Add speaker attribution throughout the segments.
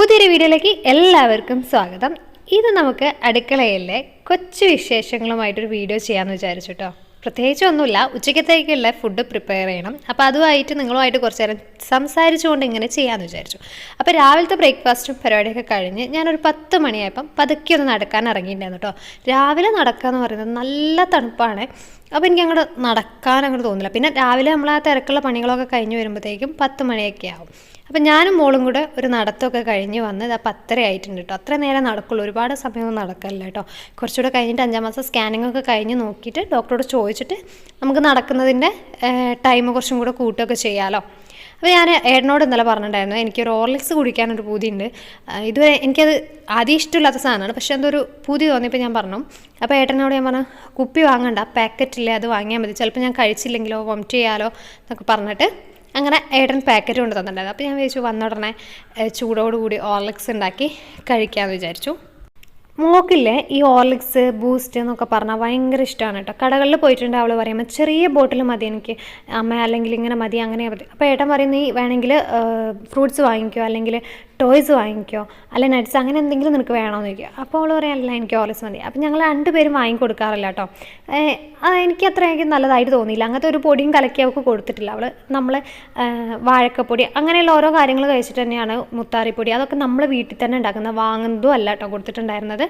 Speaker 1: പുതിയൊരു വീഡിയോയിലേക്ക് എല്ലാവർക്കും സ്വാഗതം. ഇത് നമുക്ക് അടുക്കളയിലെ കൊച്ചു വിശേഷങ്ങളുമായിട്ടൊരു വീഡിയോ ചെയ്യാമെന്ന് വിചാരിച്ചു കേട്ടോ. പ്രത്യേകിച്ചൊന്നുമില്ല, ഉച്ചക്കത്തേക്കുള്ള ഫുഡ് പ്രിപ്പയർ ചെയ്യണം. അപ്പോൾ അതുമായിട്ട് നിങ്ങളുമായിട്ട് കുറച്ച് നേരം സംസാരിച്ചുകൊണ്ട് ഇങ്ങനെ ചെയ്യാമെന്ന് വിചാരിച്ചു. അപ്പോൾ രാവിലത്തെ ബ്രേക്ക്ഫാസ്റ്റും പരിപാടിയൊക്കെ കഴിഞ്ഞ് ഞാനൊരു 10 മണിയായപ്പം പതുക്കെ ഒന്ന് നടക്കാൻ ഇറങ്ങിയിട്ടുണ്ടായിരുന്നു കേട്ടോ. രാവിലെ നടക്കുക എന്ന് പറയുന്നത് നല്ല തണുപ്പാണ്. അപ്പോൾ എനിക്ക് അങ്ങോട്ട് നടക്കാൻ തോന്നില്ല. പിന്നെ രാവിലെ നമ്മൾ ആ തിരക്കുള്ള പണികളൊക്കെ കഴിഞ്ഞ് വരുമ്പോഴത്തേക്കും 10 മണിയൊക്കെ ആവും. അപ്പം ഞാനും മോളും കൂടെ ഒരു നടത്തമൊക്കെ കഴിഞ്ഞ് വന്ന് 10:30 ആയിട്ടുണ്ട് കേട്ടോ. അത്ര നേരം നടക്കുള്ളൂ, ഒരുപാട് സമയമൊന്നും നടക്കില്ല കേട്ടോ. കുറച്ചുകൂടെ കഴിഞ്ഞിട്ട് 5-ാം മാസം സ്കാനിങ് ഒക്കെ കഴിഞ്ഞ് നോക്കിയിട്ട് ഡോക്ടറോട് ചോദിച്ചിട്ട് നമുക്ക് നടക്കുന്നതിൻ്റെ ടൈം കുറച്ചും കൂടെ കൂട്ടുകയൊക്കെ ചെയ്യാമല്ലോ. അപ്പോൾ ഞാൻ ഏട്ടനോട് ഇന്നലെ പറഞ്ഞിട്ടുണ്ടായിരുന്നു എനിക്കൊരു ഹോർലിക്സ് കുടിക്കാനൊരു പൂതിയുണ്ട്. ഇതുവരെ എനിക്കത് ആദ്യം ഇഷ്ടമില്ലാത്ത സാധനമാണ്, പക്ഷേ എന്തൊരു പൂതി തോന്നിയപ്പോൾ ഞാൻ പറഞ്ഞു. അപ്പോൾ ഏട്ടനോട് ഞാൻ പറഞ്ഞു കുപ്പി വാങ്ങണ്ട, പാക്കറ്റില്ലേ അത് വാങ്ങിയാൽ മതി, ചിലപ്പോൾ ഞാൻ കഴിച്ചില്ലെങ്കിലോ വോമിറ്റ് ചെയ്യാലോ എന്നൊക്കെ പറഞ്ഞിട്ട് അങ്ങനെ ഏട്ടൻ പാക്കറ്റ് കൊണ്ട് തന്നിട്ടുണ്ടായിരുന്നു. അപ്പോൾ ഞാൻ വിചാരിച്ചു വന്ന ഉടനെ ചൂടോടുകൂടി ഹോർലിക്സ് ഉണ്ടാക്കി കഴിക്കാമെന്ന് വിചാരിച്ചു. മോക്കില്ലേ ഈ ഹോർലിക്സ് ബൂസ്റ്റ് എന്നൊക്കെ പറഞ്ഞാൽ ഭയങ്കര ഇഷ്ടമാണ് കേട്ടോ. കടകളിൽ പോയിട്ടുണ്ട് അവൾ പറയുമ്പോൾ ചെറിയ ബോട്ടിൽ മതി എനിക്ക് അമ്മ, അല്ലെങ്കിൽ ഇങ്ങനെ മതി, അങ്ങനെ മതി. അപ്പോൾ ഏട്ടൻ പറയും നീ വേണമെങ്കിൽ ഫ്രൂട്ട്സ് വാങ്ങിക്കോ, അല്ലെങ്കിൽ ടോയ്സ് വാങ്ങിക്കോ, അല്ലെങ്കിൽ നട്ട്സ്, അങ്ങനെ എന്തെങ്കിലും നിനക്ക് വേണമെന്ന് ചോദിക്കുക. അപ്പോൾ അവൾ പറയാം അല്ല എനിക്ക് ഹോർലിക്സ് മതി. അപ്പോൾ ഞങ്ങൾ 2 പേരും വാങ്ങിക്കൊടുക്കാറില്ല കേട്ടോ. എനിക്ക് അത്രയ്ക്ക് നല്ലതായിട്ട് തോന്നിയില്ല. അങ്ങനത്തെ ഒരു പൊടിയും കലക്കി അവൾക്ക് കൊടുത്തിട്ടില്ല. അവൾ നമ്മൾ വാഴക്കപ്പൊടി അങ്ങനെയുള്ള ഓരോ കാര്യങ്ങൾ കഴിച്ചിട്ട് തന്നെയാണ്, മുത്താറിപ്പൊടി അതൊക്കെ നമ്മൾ വീട്ടിൽ തന്നെ ഉണ്ടാക്കുന്നത്, വാങ്ങുന്നതും അല്ല കേട്ടോ കൊടുത്തിട്ടുണ്ടായിരുന്നത്.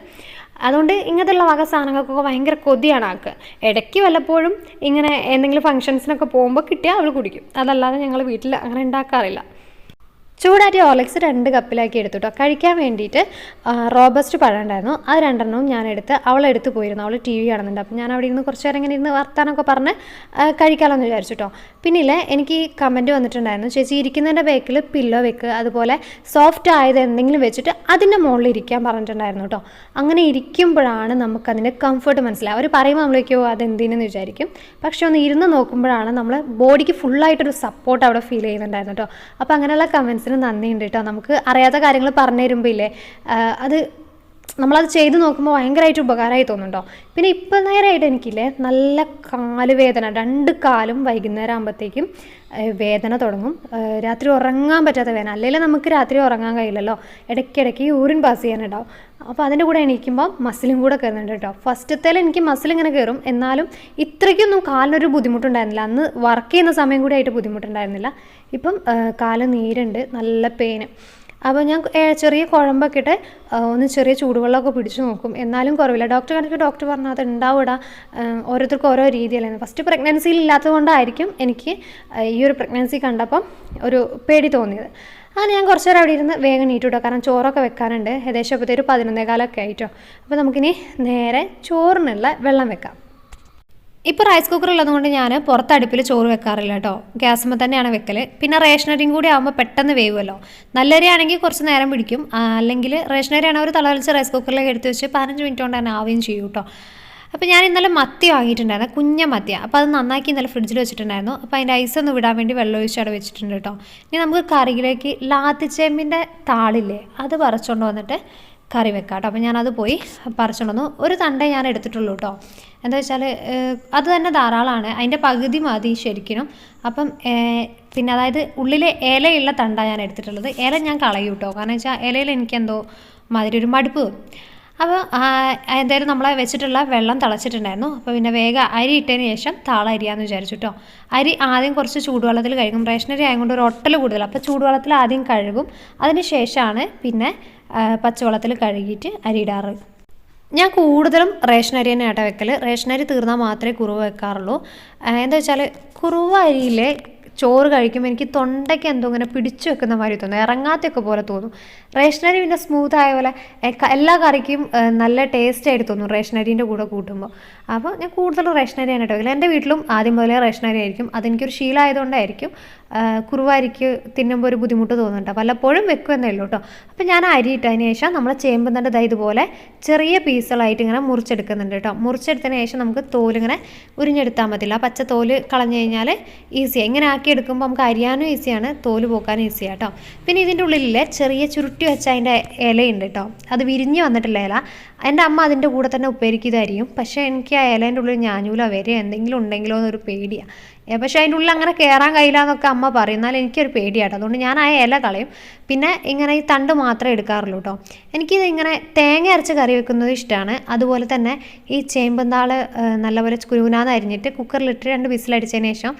Speaker 1: അതുകൊണ്ട് ഇങ്ങനത്തെയുള്ള വക സാധനങ്ങൾക്കൊക്കെ ഭയങ്കര കൊതിയാണ് ആൾക്ക്. ഇടയ്ക്ക് വല്ലപ്പോഴും ഇങ്ങനെ എന്തെങ്കിലും ഫംഗ്ഷൻസിനൊക്കെ പോകുമ്പോൾ കിട്ടിയാൽ അവൾ കുടിക്കും, അതല്ലാതെ ഞങ്ങൾ വീട്ടിൽ അങ്ങനെ ഉണ്ടാക്കാറില്ല. ചൂടാറ്റിയ ഹോർലിക്സ് 2 കപ്പിലാക്കി എടുത്തു കേട്ടോ. കഴിക്കാൻ വേണ്ടിയിട്ട് റോബസ്റ്റ് പഴം ഉണ്ടായിരുന്നു, അത് 2 ഞാനെടുത്ത് അവളെടുത്ത് പോയിരുന്നു. അവൾ TV കാണുന്നുണ്ട്. അപ്പോൾ ഞാൻ അവിടെ ഇരുന്ന് കുറച്ച് നേരം ഇങ്ങനെ ഇരുന്ന് വർത്താനൊക്കെ പറഞ്ഞ് കഴിക്കാമല്ലോ എന്ന് വിചാരിച്ചു കേട്ടോ. പിന്നില്ലേ എനിക്ക് കമൻറ്റ് വന്നിട്ടുണ്ടായിരുന്നു, ചേച്ചി ഇരിക്കുന്നതിൻ്റെ ബേക്കിൽ പില്ലോ വെക്ക്, അതുപോലെ സോഫ്റ്റ് ആയത് എന്തെങ്കിലും വെച്ചിട്ട് അതിൻ്റെ മുകളിൽ ഇരിക്കാൻ പറഞ്ഞിട്ടുണ്ടായിരുന്നു കേട്ടോ. അങ്ങനെ ഇരിക്കുമ്പോഴാണ് നമുക്കതിൻ്റെ കംഫർട്ട് മനസ്സിലാവും. അവർ പറയുമ്പോൾ നമ്മളേക്കോ അതെന്തിനെന്ന് വിചാരിക്കും, പക്ഷേ ഒന്ന് ഇരുന്ന് നോക്കുമ്പോഴാണ് നമ്മൾ ബോഡിക്ക് ഫുള്ളായിട്ടൊരു സപ്പോർട്ട് അവിടെ ഫീൽ ചെയ്യുന്നുണ്ടായിരുന്നു കേട്ടോ. അപ്പോൾ അങ്ങനെയുള്ള കമൻറ്റ്സിന് നന്ദിയുണ്ട് കേട്ടോ. നമുക്ക് അറിയാത്ത കാര്യങ്ങൾ പറഞ്ഞു തരുമ്പോൾ ഇല്ലേ അത് നമ്മളത് ചെയ്ത് നോക്കുമ്പോൾ ഭയങ്കരമായിട്ട് ഉപകാരമായി തോന്നുന്നുണ്ടോ. പിന്നെ ഇപ്പം നേരമായിട്ട് എനിക്കില്ലേ നല്ല കാലുവേദന, 2 കാലും വൈകുന്നേരം ആകുമ്പോഴത്തേക്കും വേദന തുടങ്ങും. രാത്രി ഉറങ്ങാൻ പറ്റാത്ത വേദന, അല്ലെങ്കിൽ നമുക്ക് രാത്രി ഉറങ്ങാൻ കഴിയില്ലല്ലോ, ഇടയ്ക്കിടയ്ക്ക് യൂറിൻ പാസ് ചെയ്യാനുണ്ടാവും. അപ്പോൾ അതിൻ്റെ കൂടെ എണീക്കുമ്പോൾ മസിലും കൂടെ കയറുന്നുണ്ട് കേട്ടോ. ഫസ്റ്റത്തേൽ എനിക്ക് മസിൽ ഇങ്ങനെ കയറും, എന്നാലും ഇത്രയ്ക്കൊന്നും കാലിനൊരു ബുദ്ധിമുട്ടുണ്ടായിരുന്നില്ല. അന്ന് വർക്ക് ചെയ്യുന്ന സമയം കൂടി ആയിട്ട് ബുദ്ധിമുട്ടുണ്ടായിരുന്നില്ല. ഇപ്പം കാല് നീരുണ്ട്, നല്ല പെയിന്. അപ്പോൾ ഞാൻ ചെറിയ കുഴമ്പൊക്കെ ഇട്ട് ഒന്ന് ചെറിയ ചൂടുവെള്ളമൊക്കെ പിടിച്ചു നോക്കും, എന്നാലും കുറവില്ല. ഡോക്ടർ കണ്ടിട്ട് ഡോക്ടർ പറഞ്ഞാൽ അത് ഉണ്ടാവിടാ, ഓരോരുത്തർക്കും ഓരോ രീതിയല്ലായിരുന്നു. ഫസ്റ്റ് പ്രഗ്നൻസിയിൽ ഇല്ലാത്തത് കൊണ്ടായിരിക്കും എനിക്ക് ഈ ഒരു പ്രഗ്നൻസി കണ്ടപ്പം ഒരു പേടി തോന്നിയത്. അങ്ങനെ ഞാൻ കുറച്ച് നേരം അവിടെ ഇരുന്ന് വേഗം നീറ്റ് കിട്ടോ, കാരണം ചോറൊക്കെ വെക്കാനുണ്ട്. ഏകദേശം അപ്പോഴത്തെ ഒരു 11:15 ആയിട്ടോ. അപ്പോൾ നമുക്കിനി നേരെ ചോറിനുള്ള വെള്ളം വെക്കാം. ഇപ്പോൾ റൈസ് കുക്കർ ഉള്ളതുകൊണ്ട് ഞാൻ പുറത്തടുപ്പിൽ ചോറ് വെക്കാറില്ല കേട്ടോ, ഗ്യാസുമ്പോൾ തന്നെയാണ് വെക്കൽ. പിന്നെ റേഷനരിയും കൂടി ആകുമ്പോൾ പെട്ടെന്ന് വേവുമല്ലോ. നല്ലരി ആണെങ്കിൽ കുറച്ച് നേരം പിടിക്കും, അല്ലെങ്കിൽ റേഷനരി ആണെങ്കിൽ ഒരു തളവലിച്ച് റൈസ് കുക്കറിലേക്ക് എടുത്ത് വെച്ച് 15 മിനിറ്റ് കൊണ്ട് തന്നെ ആവുകയും ചെയ്യും കേട്ടോ. അപ്പോൾ ഞാൻ ഇന്നലെ മത്തി വാങ്ങിയിട്ടുണ്ടായിരുന്നു, കുഞ്ഞ മത്തിയാണ്. അപ്പോൾ അത് നന്നാക്കി ഇന്നലെ ഫ്രിഡ്ജിൽ വെച്ചിട്ടുണ്ടായിരുന്നു. അപ്പോൾ അതിൻ്റെ ഐസൊന്ന് വിടാൻ വേണ്ടി വെള്ളം ഒഴിച്ച് അവിടെ വെച്ചിട്ടുണ്ട് കേട്ടോ. ഇനി നമുക്ക് കറിയിലേക്ക് ലാത്തിച്ചേമ്പിൻ്റെ താളില്ലേ അത് പറിച്ചുകൊണ്ട് വന്നിട്ട് കറി വെക്കാം കേട്ടോ. അപ്പോൾ ഞാനത് പോയി പറിച്ചുകൊണ്ട് വന്നു. ഒരു തണ്ടേ ഞാൻ എടുത്തിട്ടുള്ളൂ കേട്ടോ. എന്താ വെച്ചാൽ അത് തന്നെ ധാരാളമാണ്, അതിൻ്റെ പകുതി മതി ശരിക്കും. അപ്പം പിന്നെ അതായത് ഉള്ളിലെ ഇലയുള്ള തണ്ടാണ് ഞാൻ എടുത്തിട്ടുള്ളത്. ഇല ഞാൻ കളയും കേട്ടോ, കാരണം വെച്ചാൽ ഇലയിൽ എനിക്കെന്തോ മാതിരി ഒരു മടുപ്പ് തോന്നും. അപ്പോൾ എന്തായാലും നമ്മളെ വെച്ചിട്ടുള്ള വെള്ളം തിളച്ചിട്ടുണ്ടായിരുന്നു. അപ്പോൾ പിന്നെ വേഗം അരി ഇട്ടതിന് ശേഷം താള അരിയാന്ന് വിചാരിച്ചു കേട്ടോ. അരി ആദ്യം കുറച്ച് ചൂടുവെള്ളത്തിൽ കഴുകും, റേഷനരി ആയതുകൊണ്ട് ഒരു ഒട്ടൽ കൂടുതൽ, അപ്പോൾ ചൂടുവെള്ളത്തിൽ ആദ്യം കഴുകും, അതിന് ശേഷമാണ് പിന്നെ പച്ചവെള്ളത്തിൽ കഴുകിയിട്ട് അരി ഇടാറ്. ഞാൻ കൂടുതലും റേഷനരി തന്നെ ആട്ടോ വെക്കൽ. റേഷനരി തീർന്നാൽ മാത്രമേ കുറുവ വെക്കാറുള്ളൂ. എന്താ വെച്ചാൽ കുറുവ അരിയിലെ ചോറ് കഴിക്കുമ്പോൾ എനിക്ക് തൊണ്ടയ്ക്ക് എന്തോ ഇങ്ങനെ പിടിച്ചു വെക്കുന്ന മാതിരി തോന്നും, ഇറങ്ങാത്തൊക്കെ പോലെ തോന്നും. റേഷനരി പിന്നെ സ്മൂത്ത് ആയ പോലെ എല്ലാ കറിക്കും നല്ല ടേസ്റ്റ് ആയിട്ട് തോന്നും റേഷനരീൻ്റെ കൂടെ കൂട്ടുമ്പോൾ. അപ്പോൾ ഞാൻ കൂടുതൽ റേഷനരി ആണ് കേട്ടോ. എൻ്റെ വീട്ടിലും ആദ്യം മുതലേ റേഷനരി ആയിരിക്കും, അതെനിക്കൊരു ശീലമായതുകൊണ്ടായിരിക്കും കുറുവാരിക്ക് തിന്നുമ്പോൾ ഒരു ബുദ്ധിമുട്ട് തോന്നുന്നുണ്ട്. വല്ലപ്പോഴും വെക്കുമെന്നേ ഉള്ളൂ കേട്ടോ. അപ്പോൾ ഞാൻ അരി ഇട്ടതിന് ശേഷം നമ്മളെ ചേമ്പുന്നതിൻ്റെ ഇതുപോലെ ചെറിയ പീസുകളായിട്ട് ഇങ്ങനെ മുറിച്ചെടുക്കുന്നുണ്ട് കേട്ടോ. മുറിച്ചെടുത്തതിന് ശേഷം നമുക്ക് തോലിങ്ങനെ ഉരിഞ്ഞെടുത്താൽ മതില്ല, പച്ച തോല് കളഞ്ഞു കഴിഞ്ഞാൽ ഈസിയാണ്. ഇങ്ങനെ ആക്കി എടുക്കുമ്പോൾ നമുക്ക് അരിയാനും ഈസിയാണ്, തോല് പോക്കാനും ഈസിയാണ് കേട്ടോ. പിന്നെ ഇതിൻ്റെ ഉള്ളിലെ ചെറിയ ചുരുട്ടി വെച്ച അതിൻ്റെ ഇലയുണ്ട് കേട്ടോ, അത് വിരിഞ്ഞ് വന്നിട്ടുള്ള ഇല. എൻ്റെ അമ്മ അതിൻ്റെ കൂടെ തന്നെ ഉപ്പേരിക്ക് ഇതായിരിക്കും, പക്ഷേ എനിക്ക് ആ ഇലേൻ്റെ ഉള്ളിൽ ഞാഞ്ഞൂല വരെ എന്തെങ്കിലും ഉണ്ടെങ്കിലോ എന്നൊരു പേടിയാണ്. പക്ഷേ അതിൻ്റെ ഉള്ളിൽ അങ്ങനെ കയറാൻ കഴിയില്ല എന്നൊക്കെ അമ്മ പറയും, എന്നാൽ എനിക്കൊരു പേടിയാട്ടോ. അതുകൊണ്ട് ഞാൻ ആ ഇല കളയും. പിന്നെ ഇങ്ങനെ ഈ തണ്ട് മാത്രമേ എടുക്കാറുള്ളൂ കേട്ടോ. എനിക്കിത് ഇങ്ങനെ തേങ്ങ അരച്ച് കറി വെക്കുന്നത് ഇഷ്ടമാണ്. അതുപോലെ തന്നെ ഈ ചേമ്പന്താള് നല്ലപോലെ കുരുകുനാന്ന് അരിഞ്ഞിട്ട് കുക്കറിലിട്ട് 2 വിസിലടിച്ചതിന് ശേഷം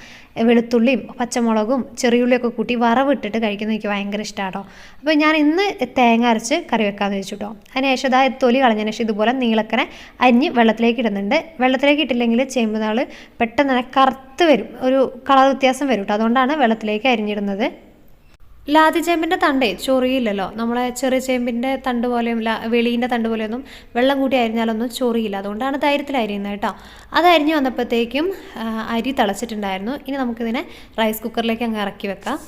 Speaker 1: വെളുത്തുള്ളിയും പച്ചമുളകും ചെറിയുള്ളിയൊക്കെ കൂട്ടി വറവിട്ടിട്ട് കഴിക്കുന്നത് എനിക്ക് ഭയങ്കര ഇഷ്ടമാണ് കേട്ടോ. അപ്പോൾ ഞാൻ ഇന്ന് തേങ്ങ അരച്ച് കറി വെക്കാമെന്ന് വെച്ചു കേട്ടോ. അതിന് ശേഷം അതായത് തൊലി കളഞ്ഞതിന് ശേഷം ഇതുപോലെ നീളക്കനെ അരിഞ്ഞ് വെള്ളത്തിലേക്ക് ഇടുന്നുണ്ട്. വെള്ളത്തിലേക്ക് ഇട്ടില്ലെങ്കിൽ ചേമ്പുതാൾ പെട്ടെന്ന് തന്നെ കറുത്ത് വരും, ഒരു കളർ വ്യത്യാസം വരും കേട്ടോ. അതുകൊണ്ടാണ് വെള്ളത്തിലേക്ക് അരിഞ്ഞിടുന്നത്. ലാതി ചേമ്പിൻ്റെ തണ്ടേ ചൊറിയില്ലല്ലോ, നമ്മളെ ചെറിയ ചേമ്പിൻ്റെ തണ്ട് പോലെയും വെളീൻ്റെ തണ്ട് പോലെയൊന്നും വെള്ളം കൂട്ടി അരിഞ്ഞാലൊന്നും ചൊറിയില്ല. അതുകൊണ്ടാണ് ധൈര്യത്തിൽ അരിയുന്നത് കേട്ടോ. അത് അരിഞ്ഞ് വന്നപ്പോഴത്തേക്കും അരി തിളച്ചിട്ടുണ്ടായിരുന്നു. ഇനി നമുക്കിതിനെ റൈസ് കുക്കറിലേക്ക് അങ്ങ് ഇറക്കി വെക്കാം.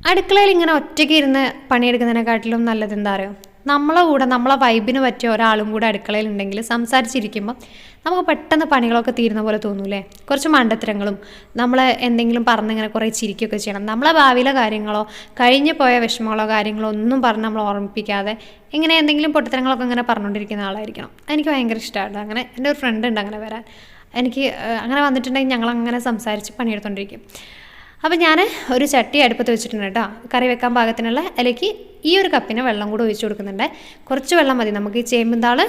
Speaker 1: അടുക്കളയിൽ ഇങ്ങനെ ഒറ്റയ്ക്ക് ഇരുന്ന് പണിയെടുക്കുന്നതിനെക്കാട്ടിലും നല്ലത് എന്താ പറയുക, നമ്മളെ കൂടെ നമ്മളെ വൈബിന് പറ്റിയ ഒരാളും കൂടെ അടുക്കളയിൽ ഉണ്ടെങ്കിൽ സംസാരിച്ചിരിക്കുമ്പോൾ നമുക്ക് പെട്ടെന്ന് പണികളൊക്കെ തീരുന്ന പോലെ തോന്നൂലേ. കുറച്ച് മണ്ടത്തരങ്ങളും നമ്മൾ എന്തെങ്കിലും പറഞ്ഞിങ്ങനെ കുറേ ചിരിക്കുകയൊക്കെ ചെയ്യണം. നമ്മളെ ഭാവിയിലെ കാര്യങ്ങളോ കഴിഞ്ഞു പോയ വിഷമങ്ങളോ കാര്യങ്ങളോ ഒന്നും പറഞ്ഞ് നമ്മൾ ഓർമ്മിപ്പിക്കാതെ ഇങ്ങനെ എന്തെങ്കിലും പൊട്ടത്തരങ്ങളൊക്കെ ഇങ്ങനെ പറഞ്ഞുകൊണ്ടിരിക്കുന്ന ആളായിരിക്കണം. എനിക്ക് ഭയങ്കര ഇഷ്ടമാണ്. അങ്ങനെ എൻ്റെ ഒരു ഫ്രണ്ട് ഉണ്ട് അങ്ങനെ വരാൻ. എനിക്ക് അങ്ങനെ വന്നിട്ടുണ്ടെങ്കിൽ ഞങ്ങളങ്ങനെ സംസാരിച്ച് പണിയെടുത്തുകൊണ്ടിരിക്കും. അപ്പോൾ ഞാൻ ഒരു ചട്ടി അടുപ്പത്ത് വെച്ചിട്ടുണ്ട് കേട്ടോ. കറി വെക്കാൻ പാകത്തിനുള്ള അതിലേക്ക് ഈ ഒരു കപ്പിന് വെള്ളം കൂടെ ഒഴിച്ച് കൊടുക്കുന്നുണ്ട്. കുറച്ച് വെള്ളം മതി നമുക്ക് ഈ ചേമ്പുംതാൾ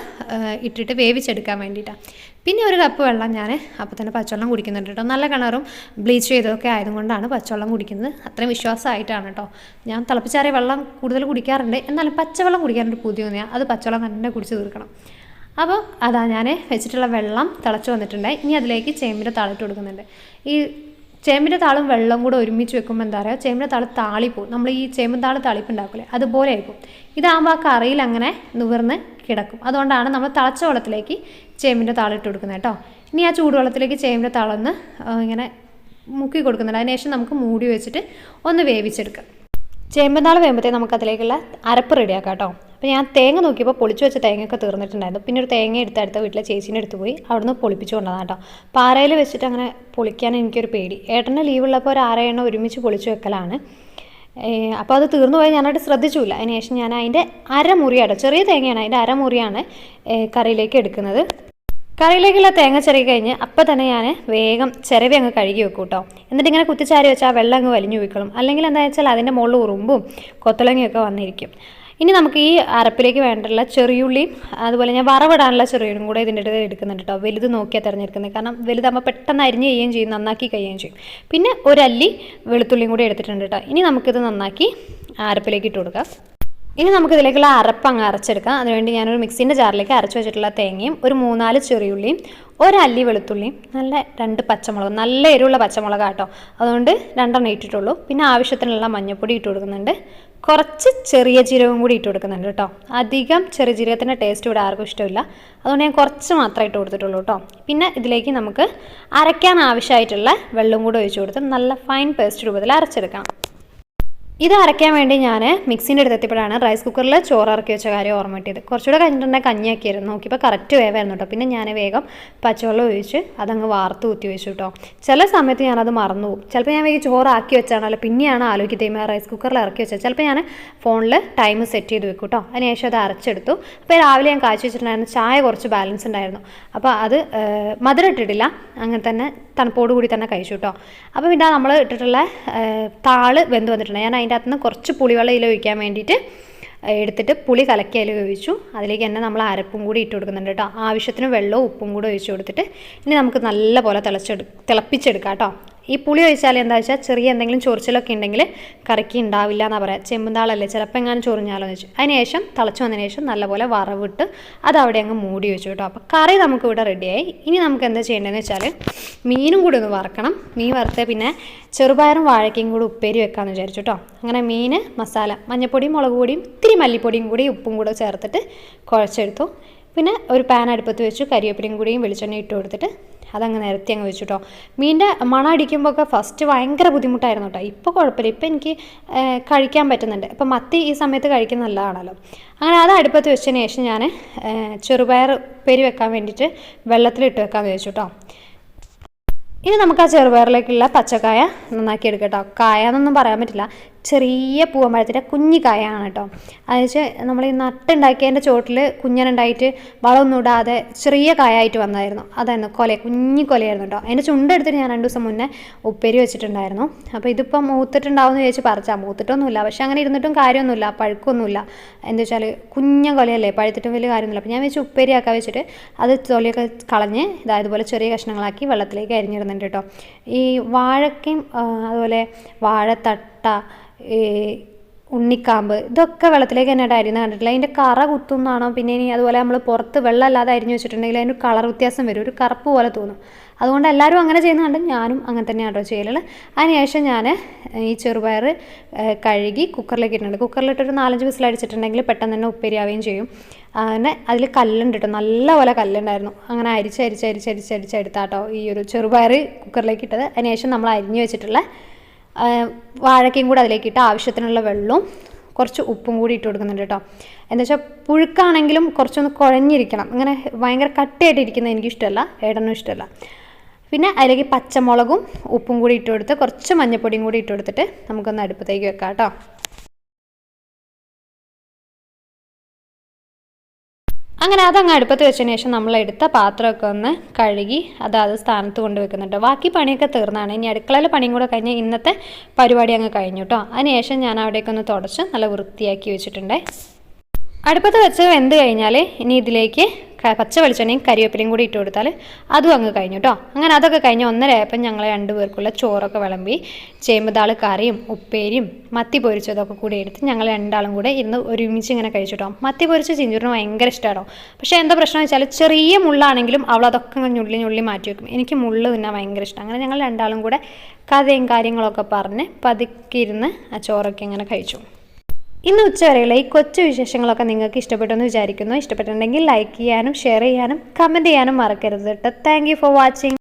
Speaker 1: ഇട്ടിട്ട് വേവിച്ചെടുക്കാൻ വേണ്ടിയിട്ടാണ്. പിന്നെ ഒരു കപ്പ് വെള്ളം ഞാൻ അപ്പോൾ തന്നെ പച്ചവെള്ളം കുടിക്കുന്നുണ്ട് കേട്ടോ. നല്ല കിണറും ബ്ലീച്ച് ചെയ്തതൊക്കെ ആയതുകൊണ്ടാണ് പച്ചവെള്ളം കുടിക്കുന്നത്. അത്രയും വിശ്വാസമായിട്ടാണ് കേട്ടോ. ഞാൻ തിളപ്പിച്ചാറിയ വെള്ളം കൂടുതൽ കുടിക്കാറുണ്ട്, എന്നാലും പച്ചവെള്ളം കുടിക്കാറുണ്ട് പുതിയ തോന്നിയാൽ അത് പച്ചവെള്ളം തന്നെ കുടിച്ച് തീർക്കണം. അപ്പോൾ അതാ ഞാൻ വെച്ചിട്ടുള്ള വെള്ളം തിളച്ച് വന്നിട്ടുണ്ട്. ഇനി അതിലേക്ക് ചേമ്പിൻ്റെ താളിട്ട് കൊടുക്കുന്നുണ്ട്. ഈ ചേമ്പിൻ്റെ താളും വെള്ളം കൂടെ ഒരുമിച്ച് വെക്കുമ്പോൾ എന്താ പറയുക, ചേമ്പിൻ്റെ താള് താളിപ്പോവും. നമ്മൾ ഈ ചേമ്പിൻ താള് താളിപ്പ് ഉണ്ടാക്കില്ലേ അതുപോലെ ആയിരിക്കും. ഇതാകുമ്പോൾ ആ കറിയിൽ അങ്ങനെ നിവർന്ന് കിടക്കും. അതുകൊണ്ടാണ് നമ്മൾ തിളച്ച വെള്ളത്തിലേക്ക് ചേമ്പിൻ്റെ താളിട്ട് കൊടുക്കുന്നത് കേട്ടോ. ഇനി ആ ചൂടുവെള്ളത്തിലേക്ക് ചേമ്പിൻ്റെ താളൊന്ന് ഇങ്ങനെ മുക്കി കൊടുക്കുന്നുണ്ട്. അതിനുശേഷം നമുക്ക് മൂടി വെച്ചിട്ട് ഒന്ന് വേവിച്ചെടുക്കാം. ചേമ്പന്താൾ വേകുമ്പോഴത്തേക്ക് നമുക്ക് അതിലേക്കുള്ള അരപ്പ് റെഡിയാക്കാം കേട്ടോ. അപ്പോൾ ഞാൻ തേങ്ങ നോക്കിയപ്പോൾ പൊളിച്ചു വെച്ച തേങ്ങയൊക്കെ തീർന്നിട്ടുണ്ടായിരുന്നു. പിന്നെ ഒരു തേങ്ങ അടുത്ത വീട്ടിലെ ചേച്ചീൻ്റെ അടുത്ത് പോയി അവിടുന്ന് പൊളിപ്പിച്ചു കൊണ്ടതാണ് കേട്ടോ. പാറയിൽ വെച്ചിട്ട് അങ്ങനെ പൊളിക്കാൻ എനിക്കൊരു പേടി. ഏട്ടൻ്റെ ലീവുള്ളപ്പോൾ ഒരു 6 എണ്ണം ഒരുമിച്ച് പൊളിച്ചു വെക്കലാണ്. അപ്പോൾ അത് തീർന്നു പോയി ഞാനായിട്ട് ശ്രദ്ധിച്ചില്ല. അതിന് ശേഷം ഞാൻ അതിൻ്റെ അരമുറിയാണ്, ചെറിയ തേങ്ങയാണ്, അതിൻ്റെ അരമുറിയാണ് കറിയിലേക്ക് എടുക്കുന്നത്. കറിയിലേക്കുള്ള തേങ്ങ ചിരകി കഴിഞ്ഞ് അപ്പം തന്നെ ഞാൻ വേഗം ചിരവി അങ്ങ് കഴുകി വെക്കും കേട്ടോ. എന്നിട്ട് ഇങ്ങനെ കുത്തിച്ചാരി വെച്ചാൽ ആ വെള്ളം അങ്ങ് വലിഞ്ഞു പോയിക്കോളും. അല്ലെങ്കിൽ എന്താ വെച്ചാൽ അതിൻ്റെ മുകളിൽ ഉറുമ്പും കൊത്തളങ്ങയൊക്കെ വന്നിരിക്കും. ഇനി നമുക്ക് ഈ അരപ്പിലേക്ക് വേണ്ടുള്ള ചെറിയുള്ളിയും അതുപോലെ ഞാൻ വറവിടാനുള്ള ചെറിയുള്ളിയും കൂടെ ഇതിൻ്റെ ഇടയിൽ എടുക്കുന്നുണ്ട് കേട്ടോ. വലുത് നോക്കിയാൽ തിരഞ്ഞെടുക്കുന്നത്, കാരണം വലുതാകുമ്പോൾ പെട്ടെന്ന് അരിഞ്ഞ് ചെയ്യുകയും ചെയ്യും, നന്നാക്കി കഴിയുകയും ചെയ്യും. പിന്നെ ഒരു അല്ലി വെളുത്തുള്ളിയും കൂടി എടുത്തിട്ടുണ്ട് കേട്ടോ. ഇനി നമുക്കിത് നന്നാക്കി അരപ്പിലേക്ക് ഇട്ട് കൊടുക്കാം. ഇനി നമുക്കിതിലേക്കുള്ള അരപ്പ് അങ്ങ് അരച്ചെടുക്കാം. അതിനുവേണ്ടി ഞാനൊരു മിക്സിൻ്റെ ജാറിലേക്ക് അരച്ച് വെച്ചിട്ടുള്ള തേങ്ങയും ഒരു 3-4 ചെറിയുള്ളിയും ഒരു അല്ലി വെളുത്തുള്ളിയും നല്ല 2 പച്ചമുളകും, നല്ല എരിവുള്ള മുളക് കേട്ടോ, അതുകൊണ്ട് 2 ഇട്ടിട്ടുള്ളൂ. പിന്നെ ആവശ്യത്തിനുള്ള മഞ്ഞൾപ്പൊടി ഇട്ട് കൊടുക്കുന്നുണ്ട്. കുറച്ച് ചെറിയ ജീരകം കൂടി ഇട്ട് കൊടുക്കുന്നുണ്ട് കേട്ടോ. അധികം ചെറിയ ജീരകത്തിൻ്റെ ടേസ്റ്റ് ഇവിടെ ആർക്കും ഇഷ്ടമില്ല, അതുകൊണ്ട് ഞാൻ കുറച്ച് മാത്രമേ ഇട്ട് കൊടുത്തിട്ടുള്ളൂ കേട്ടോ. പിന്നെ ഇതിലേക്ക് നമുക്ക് അരയ്ക്കാൻ ആവശ്യമായിട്ടുള്ള വെള്ളം കൂടി ഒഴിച്ച് കൊടുത്ത് നല്ല ഫൈൻ പേസ്റ്റ് രൂപത്തിൽ അരച്ചെടുക്കണം. ഇത് അരയ്ക്കാൻ വേണ്ടി ഞാൻ മിക്സിൻ്റെ അടുത്ത് എത്തിയപ്പോഴാണ് റൈസ് കുക്കറിൽ ചോറ് ഇറക്കി വെച്ച കാര്യം ഓർമ്മ കിട്ടിയത്. കുറച്ചുകൂടെ കഴിഞ്ഞിട്ടുണ്ടെങ്കിൽ കഞ്ഞിയാക്കിയായിരുന്നു. നോക്കിയപ്പോൾ കറക്റ്റ് വേവായിരുന്നു കേട്ടോ. പിന്നെ ഞാൻ വേഗം പച്ചവെള്ളം ഒഴിച്ച് അതങ്ങ് വാർത്ത് ഊറ്റി വെച്ചു കേട്ടോ. ചില സമയത്ത് ഞാനത് മറന്നു പോകും. ചിലപ്പോൾ ഞാൻ വേഗം ചോറ് ആക്കി വെച്ചാണല്ലോ പിന്നെയാണ് ആലോചിക്കുന്നത് റൈസ് കുക്കറിൽ ഇറക്കി വെച്ചത്. ചിലപ്പോൾ ഞാൻ ഫോണിൽ ടൈം സെറ്റ് ചെയ്ത് വെക്കും കേട്ടോ. അതിനുശേഷം അത് അരച്ചെടുത്തു. അപ്പോൾ രാവിലെ ഞാൻ കാച്ചി വെച്ചിട്ടുണ്ടായിരുന്നു. ചായ കുറച്ച് ബാലൻസ് ഉണ്ടായിരുന്നു, അപ്പോൾ അത് മധുരം ഇട്ടിട്ടില്ല, അങ്ങനെ തന്നെ തണുപ്പോട് കൂടി തന്നെ കഴിച്ചു കേട്ടോ. അപ്പോൾ പിന്നെ നമ്മൾ ഇട്ടിട്ടുള്ള താള് വെന്ത് വന്നിട്ടുണ്ട്. ഞാൻ അതിൻ്റെ അകത്തുനിന്ന് കുറച്ച് പുളിവെള്ളം ഇതിൽ ഒഴിക്കാൻ വേണ്ടിയിട്ട് എടുത്തിട്ട് പുളി കലക്കി അതിൽ ഒഴിച്ചു. അതിലേക്ക് തന്നെ നമ്മൾ അരപ്പും കൂടി ഇട്ട് കൊടുക്കുന്നുണ്ട് കേട്ടോ. ആവശ്യത്തിന് വെള്ളവും ഉപ്പും കൂടി ഒഴിച്ച് കൊടുത്തിട്ട് ഇനി നമുക്ക് നല്ലപോലെ തിളപ്പിച്ചെടുക്കാം കേട്ടോ. ഈ പുളി ഒഴിച്ചാൽ എന്താ വെച്ചാൽ ചെറിയ എന്തെങ്കിലും ചൊറിച്ചിലൊക്കെ ഉണ്ടെങ്കിൽ കറിക്ക് ഉണ്ടാവില്ല എന്നാണ് പറയാം. ചെമ്പുന്താളല്ലേ, ചിലപ്പോൾ എങ്ങാനും ചൊറിഞ്ഞാലോ എന്ന് വെച്ചു. അതിനുശേഷം തിളച്ച് വന്നതിന് ശേഷം നല്ലപോലെ വറവിട്ട് അത് അവിടെ അങ്ങ് മൂടി വെച്ചു കേട്ടോ. അപ്പോൾ കറി നമുക്ക് ഇവിടെ റെഡിയായി. ഇനി നമുക്ക് എന്താ ചെയ്യേണ്ടതെന്ന് വെച്ചാൽ മീനും കൂടി ഒന്ന് വറക്കണം. മീൻ വറുത്ത് പിന്നെ ചെറുപയറും വാഴയ്ക്കയും കൂടി ഉപ്പേരി വെക്കാമെന്ന് വിചാരിച്ചു കേട്ടോ. അങ്ങനെ മീൻ മസാല മഞ്ഞൾപ്പൊടിയും മുളക് പൊടിയും ഇത്തിരി മല്ലിപ്പൊടിയും കൂടി ഉപ്പും കൂടെ ചേർത്തിട്ട് കുഴച്ചെടുത്തു. പിന്നെ ഒരു പാൻ അടുപ്പത്ത് വെച്ചു കരിവേപ്പിലയും കൂടിയും വെളിച്ചെണ്ണ ഇട്ട് കൊടുത്തിട്ട് അതങ്ങ് നിരത്തി അങ്ങ് വെച്ചു കേട്ടോ. മീനിൻ്റെ മണം അടിക്കുമ്പോൾ ഒക്കെ ഫസ്റ്റ് ഭയങ്കര ബുദ്ധിമുട്ടായിരുന്നു കേട്ടോ. ഇപ്പോൾ കുഴപ്പമില്ല, ഇപ്പോൾ എനിക്ക് കഴിക്കാൻ പറ്റുന്നുണ്ട്. ഇപ്പം മത്തി ഈ സമയത്ത് കഴിക്കുന്നത് നല്ലതാണല്ലോ. അങ്ങനെ അത് അടുപ്പത്ത് വെച്ചതിന് ശേഷം ഞാൻ ചെറുപയർ ഉപ്പേരി വെക്കാൻ വേണ്ടിയിട്ട് വെള്ളത്തിലിട്ട് വെക്കാമെന്ന് വെച്ചു കേട്ടോ. ഇനി നമുക്ക് ആ ചെറുപയറിലേക്കുള്ള പച്ചക്കായ നന്നാക്കി എടുക്കാം കേട്ടോ. കായ എന്നൊന്നും പറയാൻ പറ്റില്ല, ചെറിയ പൂവമ്പഴത്തിൻ്റെ കുഞ്ഞു കായാണ് കേട്ടോ. അത് വെച്ചാൽ നമ്മൾ ഈ നട്ടുണ്ടാക്കിയതിൻ്റെ ചോട്ടിൽ കുഞ്ഞനുണ്ടായിട്ട് വളമൊന്നും ഇടാതെ ചെറിയ കായായിട്ട് വന്നായിരുന്നു. അതായിരുന്നു കുഞ്ഞു കൊലയായിരുന്നു കേട്ടോ. അതിൻ്റെ ചുണ്ടെടുത്തിട്ട് ഞാൻ 2 ദിവസം മുന്നേ ഉപ്പേരി വെച്ചിട്ടുണ്ടായിരുന്നു. അപ്പോൾ ഇതിപ്പം മൂത്തിട്ടുണ്ടാവും എന്ന് ചോദിച്ച് പറിച്ചാൽ മൂത്തിട്ടൊന്നുമില്ല. പക്ഷേ അങ്ങനെ ഇരുന്നിട്ടും കാര്യമൊന്നുമില്ല, പഴുക്കൊന്നുമില്ല. എന്താ വെച്ചാൽ കുഞ്ഞ കൊലയല്ലേ, പഴുത്തിട്ടും വലിയ കാര്യമൊന്നുമില്ല. അപ്പോൾ ഞാൻ വെച്ച് ഉപ്പേരിയാക്കാൻ വെച്ചിട്ട് അത് തൊലിയൊക്കെ കളഞ്ഞ് ഇതുപോലെ ചെറിയ കഷ്ണങ്ങളാക്കി വെള്ളത്തിലേക്ക് അരിഞ്ഞിടുന്നുണ്ട് കേട്ടോ. ഈ വാഴയ്ക്കും അതുപോലെ വാഴത്തട്ട, ഈ ഉണ്ണിക്കാമ്പ്, ഇതൊക്കെ വെള്ളത്തിലേക്ക് തന്നെ അരിയുന്ന കണ്ടിട്ടില്ല. അതിൻ്റെ കറ കുത്തുന്നതാണോ, പിന്നെ ഇനി അതുപോലെ നമ്മൾ പുറത്ത് വെള്ളമല്ലാതെ അരിഞ്ഞു വെച്ചിട്ടുണ്ടെങ്കിൽ അതിന് കളർ വ്യത്യാസം വരും, ഒരു കറുപ്പ് പോലെ തോന്നും. അതുകൊണ്ട് എല്ലാവരും അങ്ങനെ ചെയ്യുന്ന കണ്ട് ഞാനും അങ്ങനെ തന്നെയാണ് കേട്ടോ ചെയ്യലുള്ളത്. അതിനുശേഷം ഞാൻ ഈ ചെറുപയർ കഴുകി കുക്കറിലേക്ക് ഇട്ടിട്ടുണ്ട്. കുക്കറിലിട്ടൊരു 4-5 വിസിലടിച്ചിട്ടുണ്ടെങ്കിൽ പെട്ടെന്ന് തന്നെ ഉപ്പേരിയാവുകയും ചെയ്യും. അങ്ങനെ അതിൽ കല്ലുണ്ട് കേട്ടോ, നല്ലപോലെ കല്ലുണ്ടായിരുന്നു. അങ്ങനെ അരിച്ചെടുത്താട്ടോ ഈ ഒരു ചെറുപയർ കുക്കറിലേക്ക് ഇട്ടത്. അതിനുശേഷം നമ്മൾ അരിഞ്ഞു വെച്ചിട്ടുള്ള വാഴക്കയും കൂടെ അതിലേക്ക് ഇട്ട് ആവശ്യത്തിനുള്ള വെള്ളവും കുറച്ച് ഉപ്പും കൂടി ഇട്ട് കൊടുക്കുന്നുണ്ട് കേട്ടോ. എന്താ വെച്ചാൽ പുഴുക്കാണെങ്കിലും കുറച്ചൊന്ന് കുഴഞ്ഞിരിക്കണം, അങ്ങനെ ഭയങ്കര കട്ടിയായിട്ടിരിക്കുന്നത് എനിക്കിഷ്ടമല്ല, ഏട്ടനും ഇഷ്ടമല്ല. പിന്നെ അതിലേക്ക് പച്ചമുളകും ഉപ്പും കൂടി ഇട്ട് കൊടുത്ത് കുറച്ച് മഞ്ഞൾപ്പൊടിയും കൂടി ഇട്ട് കൊടുത്തിട്ട് നമുക്കൊന്ന് അടുപ്പത്തേക്ക് വെക്കാം കേട്ടോ. അങ്ങനെ അതങ്ങ് അടുപ്പത്ത് വെച്ചതിന് ശേഷം നമ്മളെടുത്ത പാത്രമൊക്കെ ഒന്ന് കഴുകി അത് സ്ഥാനത്ത് കൊണ്ട് വെക്കുന്നുണ്ട്. ബാക്കി പണിയൊക്കെ തീർന്നാണ്. ഇനി അടുക്കളയിലെ പണിയും കൂടെ കഴിഞ്ഞ് ഇന്നത്തെ പരിപാടി അങ്ങ് കഴിഞ്ഞു കേട്ടോ. അതിനുശേഷം ഞാൻ അവിടേക്കൊന്ന് തുടച്ച് നല്ല വൃത്തിയാക്കി വെച്ചിട്ടുണ്ട്. അടുപ്പത്ത് വെച്ച് വെന്ത് കഴിഞ്ഞാൽ ഇനി ഇതിലേക്ക് പച്ച വെളിച്ചെണ്ണയും കരിവേപ്പിലയും കൂടി ഇട്ട് കൊടുത്താൽ അതും അങ്ങ് കഴിഞ്ഞു കേട്ടോ. അങ്ങനെ അതൊക്കെ കഴിഞ്ഞ് 1:30 ഞങ്ങൾ 2 പേർക്കുള്ള ചോറൊക്കെ വിളമ്പി ചേമ്പുതാൾ കറിയും ഉപ്പേരിയും മത്തി പൊരിച്ചതൊക്കെ കൂടി എടുത്ത് ഞങ്ങൾ 2 ആളും കൂടെ ഇരുന്ന് ഒരുമിച്ച് ഇങ്ങനെ കഴിച്ചു കേട്ടോ. മത്തി പൊരിച്ച് ചിഞ്ചുറിന് ഭയങ്കര ഇഷ്ടമാണോ. പക്ഷേ എന്താ പ്രശ്നം വെച്ചാൽ ചെറിയ മുള്ളാണെങ്കിലും അവൾ അതൊക്കെ ഞുള്ളി മാറ്റി വെക്കും. എനിക്ക് മുള്ള് തിന്നാൻ ഭയങ്കര ഇഷ്ടം. അങ്ങനെ ഞങ്ങൾ 2 ആളും കൂടെ കഥയും കാര്യങ്ങളൊക്കെ പറഞ്ഞ് പതുക്കെ ഇരുന്ന് ആ ചോറൊക്കെ ഇങ്ങനെ കഴിച്ചു. ഇന്ന് ഉച്ചവരെയുള്ള ഈ കൊച്ചു വിശേഷങ്ങളൊക്കെ നിങ്ങൾക്ക് ഇഷ്ടപ്പെട്ടെന്ന് വിചാരിക്കുന്നു. ഇഷ്ടപ്പെട്ടിട്ടുണ്ടെങ്കിൽ ലൈക്ക് ചെയ്യാനും ഷെയർ ചെയ്യാനും കമൻറ്റ് ചെയ്യാനും മറക്കരുത് കേട്ടോ. Thank you for watching.